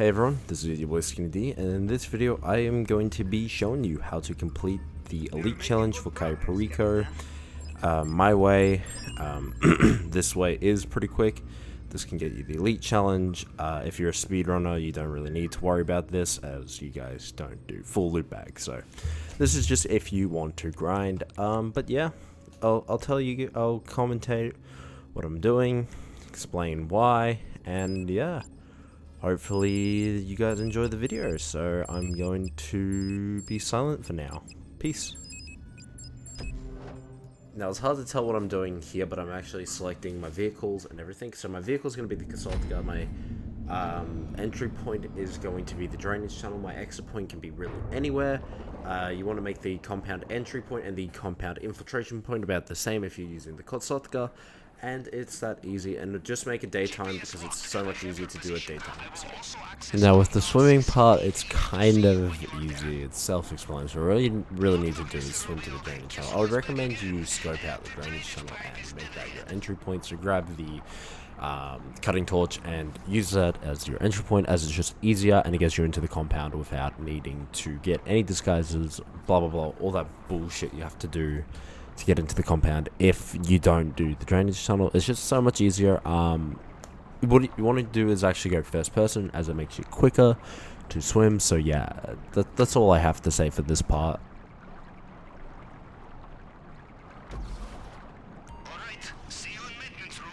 Hey everyone, this is your boy Skinny D, and in this video I am going to be showing you how to complete the Elite Challenge for Cayo Perico. My way, this way is pretty quick. This can get you the Elite Challenge. If you're a speedrunner, you don't really need to worry about this, as you guys don't do full loot bags. So this is just if you want to grind. But yeah, I'll tell you, I'll commentate what I'm doing, explain why, and yeah. Hopefully you guys enjoy the video, so I'm going to be silent for now. Peace. Now it's hard to tell what I'm doing here, but I'm actually selecting my vehicles and everything. So my vehicle is going to be the Consultica, my entry point is going to be the drainage tunnel, my exit point can be really anywhere. You want to make the compound entry point and the compound infiltration point about the same if you're using the Consultica. And it's that easy, and just make it daytime because it's so much easier to do at daytime. So. Now with the swimming part, it's kind of easy. It's self-explanatory. All you really need to do is swim to the drainage channel. I would recommend you scope out the drainage channel and make that your entry point. So grab the cutting torch and use that as your entry point, as it's just easier and it gets you into the compound without needing to get any disguises, blah blah blah, all that bullshit you have to do to get into the compound if you don't do the drainage tunnel. It's just so much easier. What you want to do is actually go first person, as it makes you quicker to swim. So yeah, that's all I have to say for this part. Alright, see you in maintenance room.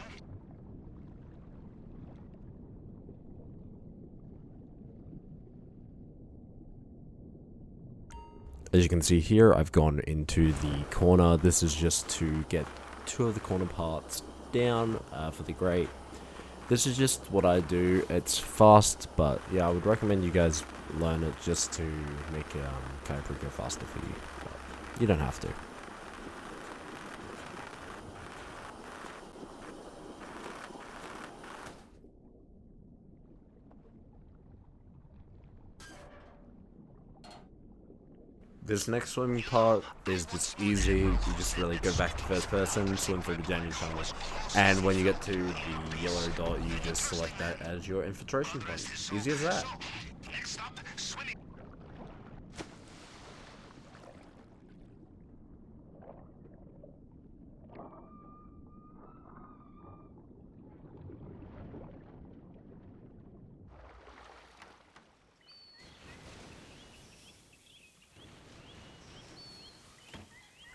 As you can see here, I've gone into the corner. This is just to get two of the corner parts down for the grate. This is just what I do. It's fast, but yeah, I would recommend you guys learn it just to make Cayo Perico faster for you. But you don't have to. This next swimming part is just easy. You just really go back to first person, swim through the drainage tunnel, and when you get to the yellow dot, you just select that as your infiltration point. Easy as that. Next stop, swimming.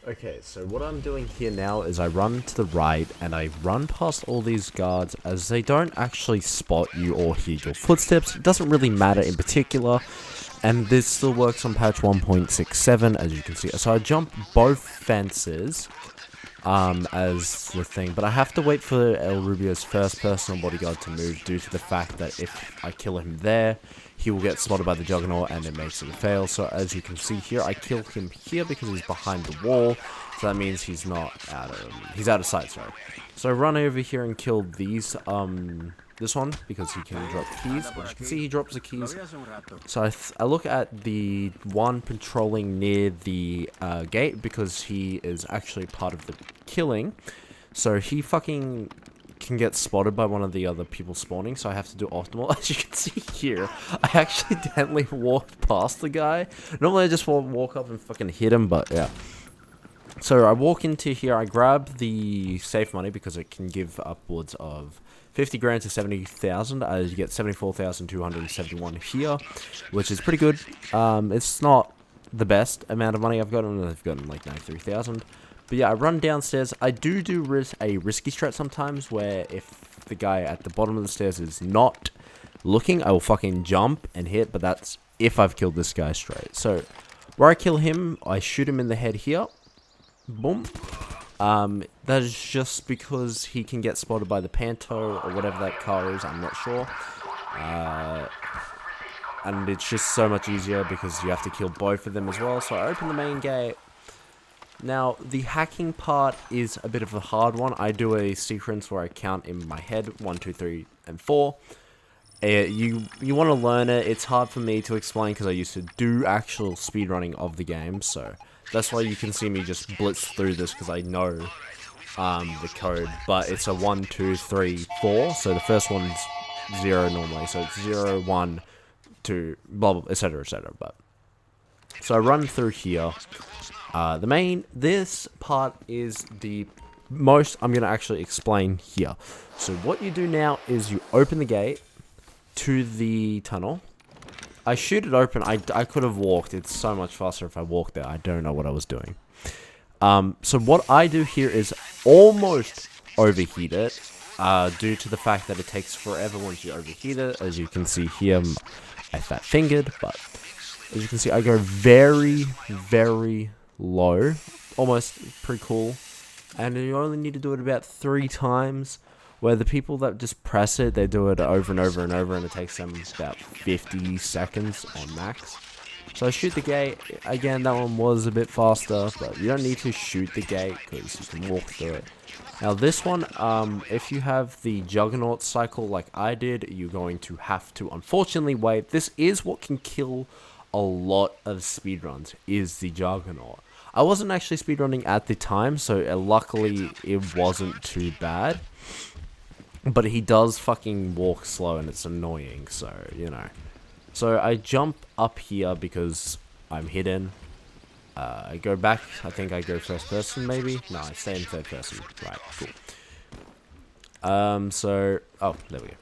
Okay, so what I'm doing here now is I run to the right and I run past all these guards, as they don't actually spot you or hear your footsteps. It doesn't really matter in particular, and this still works on patch 1.67, as you can see. So I jump both fences as the thing, but I have to wait for El Rubio's first personal bodyguard to move, due to the fact that if I kill him there, he will get spotted by the Juggernaut and it makes it a fail. So as you can see here, I kill him here because he's behind the wall, so that means he's not he's out of sight, sorry. So I run over here and kill these this one because he can drop keys, but you can see he drops the keys. So I look at the one patrolling near the gate, because he is actually part of the killing. So he fucking can get spotted by one of the other people spawning, so I have to do optimal. As you can see here, I accidentally walked past the guy. Normally I just walk up and fucking hit him, but yeah. So I walk into here, I grab the safe money because it can give upwards of 50 grand to 70,000, as you get 74,271 here, which is pretty good. It's not the best amount of money I've gotten. I've gotten like 93,000. But yeah, I run downstairs. I do a risky strat sometimes, where if the guy at the bottom of the stairs is not looking, I will fucking jump and hit, but that's if I've killed this guy straight. So where I kill him, I shoot him in the head here. Boom. That is just because he can get spotted by the Panto or whatever that car is, I'm not sure. And it's just so much easier because you have to kill both of them as well. So I open the main gate. Now, the hacking part is a bit of a hard one. I do a sequence where I count in my head 1, 2, 3, and 4. You want to learn it. It's hard for me to explain because I used to do actual speedrunning of the game, so that's why you can see me just blitz through this, because I know the code. But it's a 1, 2, 3, 4. So the first one's 0 normally. So it's 0, 1, to blah blah, etc., etc. But so I run through here. This part is the most I'm gonna actually explain here. So what you do now is you open the gate to the tunnel. I shoot it open. I could have walked. It's so much faster if I walked there. I don't know what I was doing. So what I do here is almost overheat it, due to the fact that it takes forever once you overheat it. As you can see here, I fat fingered, but as you can see, I go very, very low, almost pretty cool, and you only need to do it about 3 times, where the people that just press it, they do it over and over and over, and it takes them about 50 seconds on max. So I shoot the gate. Again, that one was a bit faster, but you don't need to shoot the gate because you can walk through it. Now this one, if you have the Juggernaut cycle like I did, you're going to have to unfortunately wait. This is what can kill a lot of speedruns, is the Juggernaut. I wasn't actually speedrunning at the time, so luckily it wasn't too bad. But he does fucking walk slow and it's annoying, so, you know. So I jump up here because I'm hidden. I go back, I think I go first person maybe? No, I stay in third person. Right, cool. Oh, there we go.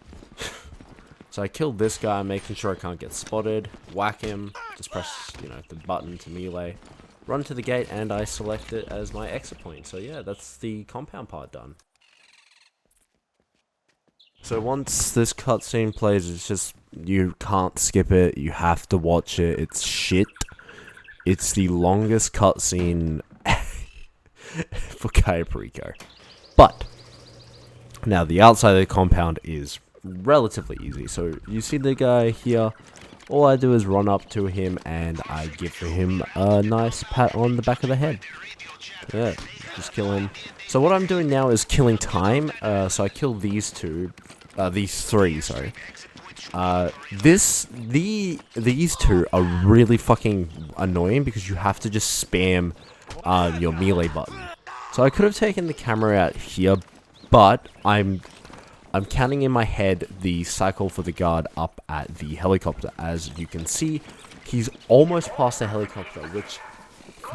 So I killed this guy, making sure I can't get spotted. Whack him, just press, you know, the button to melee. Run to the gate, and I select it as my exit point. So yeah, that's the compound part done. So once this cutscene plays, it's just, you can't skip it, you have to watch it, it's shit. It's the longest cutscene for Cayo Perico. But, now the outside of the compound is relatively easy. So you see the guy here, all I do is run up to him and I give him a nice pat on the back of the head. Yeah, just kill him. So what I'm doing now is killing time. So I kill these three, sorry. These two are really fucking annoying because you have to just spam your melee button. So I could have taken the camera out here, but I'm counting in my head the cycle for the guard up at the helicopter. As you can see, he's almost past the helicopter, which,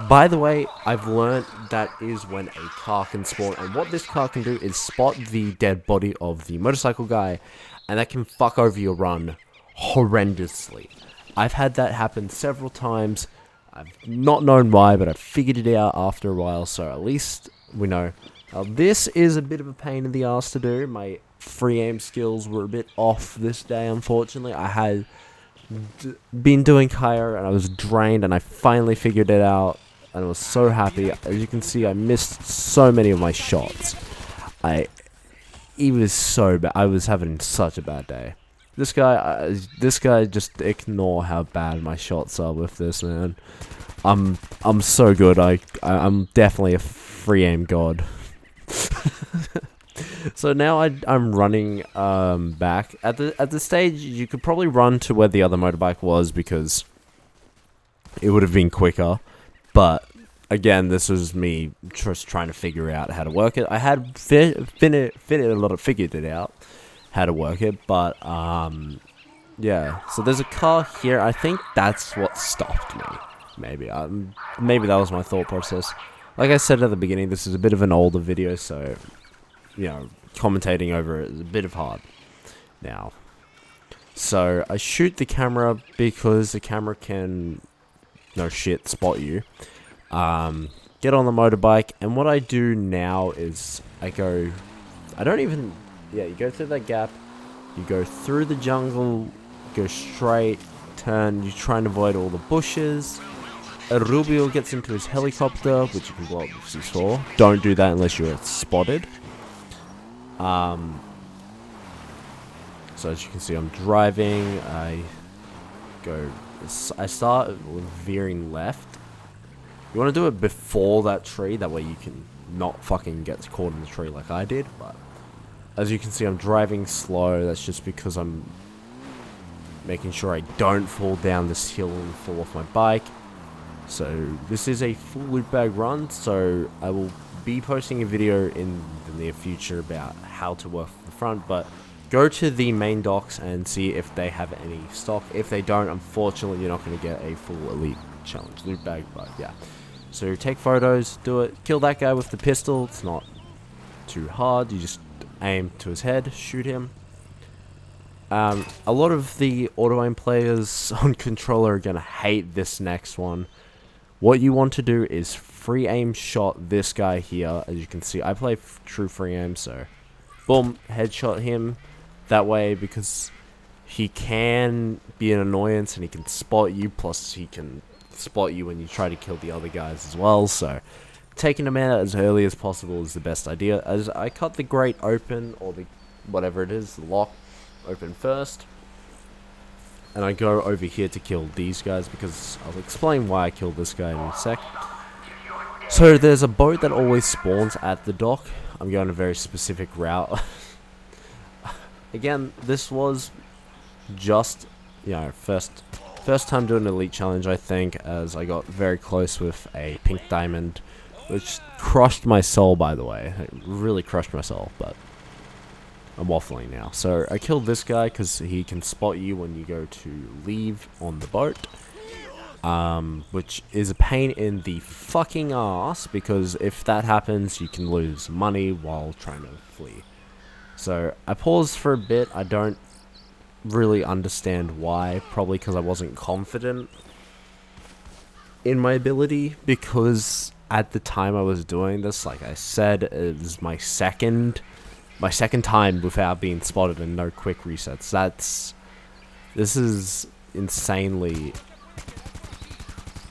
by the way, I've learned that is when a car can spawn, and what this car can do is spot the dead body of the motorcycle guy, and that can fuck over your run horrendously. I've had that happen several times. I've not known why, but I figured it out after a while, so at least we know. Now, this is a bit of a pain in the ass to do. My free aim skills were a bit off this day, unfortunately. I had been doing Cayo and I was drained, and I finally figured it out, and I was so happy. As you can see, I missed so many of my shots. It was so bad. I was having such a bad day. This guy, just ignore how bad my shots are with this, man. I'm so good. I'm definitely a free aim god. So now I'm running back at the stage. You could probably run to where the other motorbike was because it would have been quicker. But again, this was me just trying to figure out how to work it. I had figured it out how to work it, but yeah. So there's a car here. I think that's what stopped me. Maybe that was my thought process. Like I said at the beginning, this is a bit of an older video, so you know, commentating over it is a bit of hard now. So I shoot the camera because the camera can, no shit, spot you. Get on the motorbike, and what I do now is you go through that gap, you go through the jungle, go straight, turn, you try and avoid all the bushes. Rubio gets into his helicopter, which you can blow up with C4. Don't do that unless you're spotted. So as you can see, I'm driving. I start veering left. You want to do it before that tree, that way you can not fucking get caught in the tree like I did. But as you can see, I'm driving slow. That's just because I'm making sure I don't fall down this hill and fall off my bike. So this is a full loot bag run, so I will be posting a video in the near future about how to work from the front, but go to the main docks and see if they have any stock. If they don't, unfortunately, you're not going to get a full Elite Challenge loot bag, but yeah. So take photos, do it, kill that guy with the pistol. It's not too hard. You just aim to his head, shoot him. A lot of the auto aim players on controller are going to hate this next one. What you want to do is free aim shot this guy here. As you can see, I play true free aim, so boom, headshot him that way, because he can be an annoyance and he can spot you, plus he can spot you when you try to kill the other guys as well. So taking him out as early as possible is the best idea. As I cut the grate open, or the whatever it is, the lock open first, and I go over here to kill these guys, because I'll explain why I killed this guy in a sec. So there's a boat that always spawns at the dock. I'm going a very specific route. Again, this was just, you know, first time doing an Elite Challenge, I think, as I got very close with a pink diamond, which crushed my soul, by the way. It really crushed my soul, but I'm waffling now. So I killed this guy because he can spot you when you go to leave on the boat, which is a pain in the fucking ass, because if that happens, you can lose money while trying to flee. So I paused for a bit. I don't really understand why. Probably because I wasn't confident in my ability, because at the time I was doing this, like I said, it was my second time without being spotted and no quick resets. This is insanely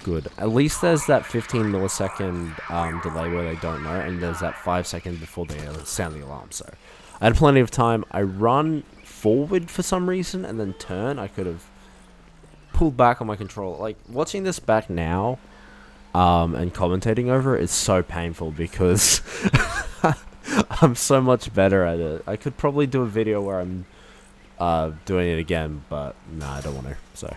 good. At least there's that 15 millisecond delay where they don't know, and there's that 5 second before they sound the alarm. So I had plenty of time. I run forward for some reason and then turn. I could have pulled back on my controller. Like, watching this back now and commentating over it is so painful, because I'm so much better at it. I could probably do a video where I'm doing it again, but no, I don't want to.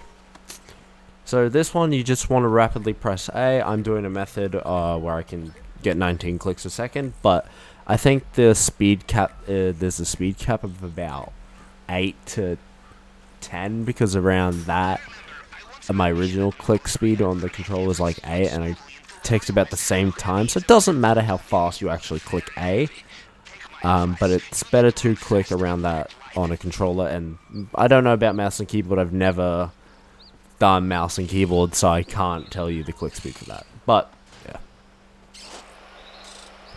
So this one, you just want to rapidly press A. I'm doing a method where I can get 19 clicks a second, but I think the speed cap, there's a speed cap of about 8 to 10, because around that, my original click speed on the controller is like 8, and it takes about the same time, so it doesn't matter how fast you actually click A, but it's better to click around that on a controller. And I don't know about mouse and keyboard. I've never done mouse and keyboard, so I can't tell you the click speed for that, but yeah.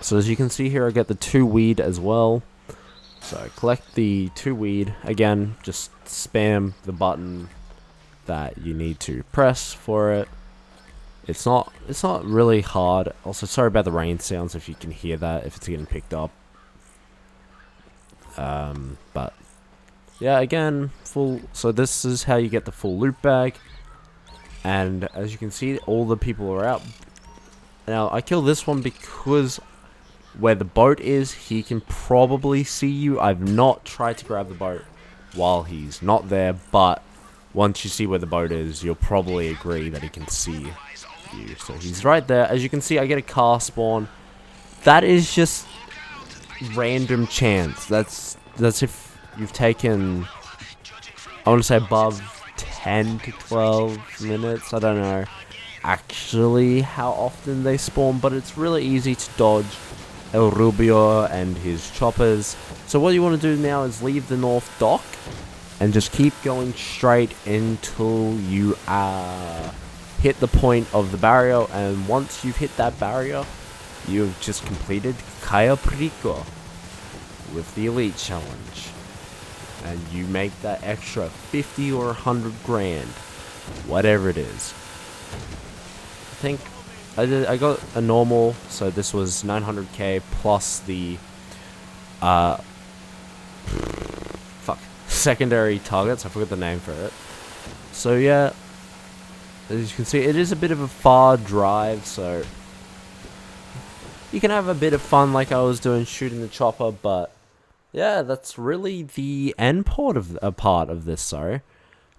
So as you can see here, I get the 2 weed as well. So I collect the 2 weed. Again, just spam the button that you need to press for it. It's not really hard. Also, sorry about the rain sounds if you can hear that, if it's getting picked up. But yeah, again, so this is how you get the full loot bag. And as you can see, all the people are out. Now, I kill this one because where the boat is, he can probably see you. I've not tried to grab the boat while he's not there, but once you see where the boat is, you'll probably agree that he can see you. So he's right there. As you can see, I get a car spawn. That is just random chance. That's if you've taken, I want to say, above 10 to 12 minutes. I don't know actually how often they spawn, but it's really easy to dodge El Rubio and his choppers. So what you want to do now is leave the north dock and just keep going straight until you hit the point of the barrier. And once you've hit that barrier, you've just completed Cayo Perico with the Elite Challenge, and you make that extra 50 or 100 grand, whatever it is. I think I got a normal, so this was 900k plus the secondary targets. I forgot the name for it. So yeah, as you can see, it is a bit of a far drive, so you can have a bit of fun like I was doing shooting the chopper. But yeah, that's really the end part of this. Sorry,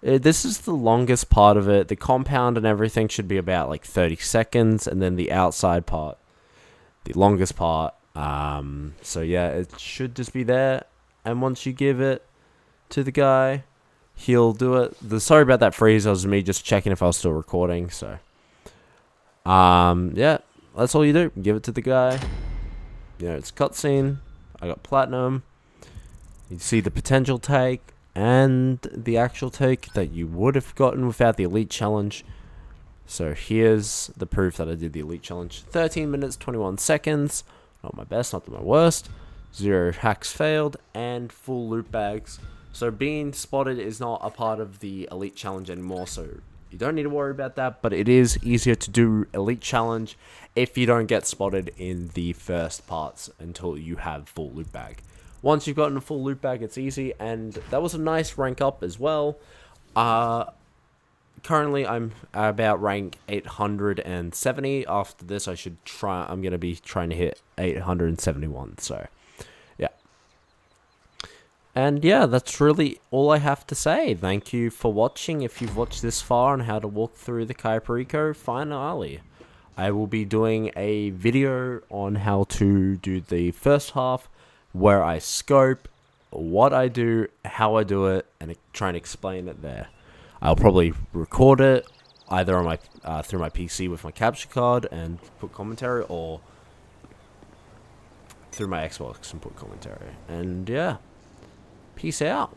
this is the longest part of it. The compound and everything should be about like 30 seconds, and then the outside part, the longest part. So yeah, it should just be there. And once you give it to the guy. He'll do it. Sorry about that freeze. That was me just checking if I was still recording. So, yeah, that's all you do. Give it to the guy. You know, it's cutscene. I got platinum. You see the potential take and the actual take that you would have gotten without the Elite Challenge. So here's the proof that I did the Elite Challenge. 13 minutes, 21 seconds. Not my best, not my worst. 0 hacks failed, and full loot bags. So being spotted is not a part of the Elite Challenge anymore, so you don't need to worry about that. But it is easier to do Elite Challenge if you don't get spotted in the first parts until you have full loot bag. Once you've gotten a full loot bag, it's easy, and that was a nice rank up as well. Currently, I'm about rank 870. After this, I'm going to be trying to hit 871, so, yeah. And yeah, that's really all I have to say. Thank you for watching, if you've watched this far, on how to walk through the Cayo Perico Finalle. I will be doing a video on how to do the first half, where I scope, what I do, how I do it, and try and explain it there. I'll probably record it either on my through my PC with my capture card and put commentary, or through my Xbox and put commentary. And yeah, peace out.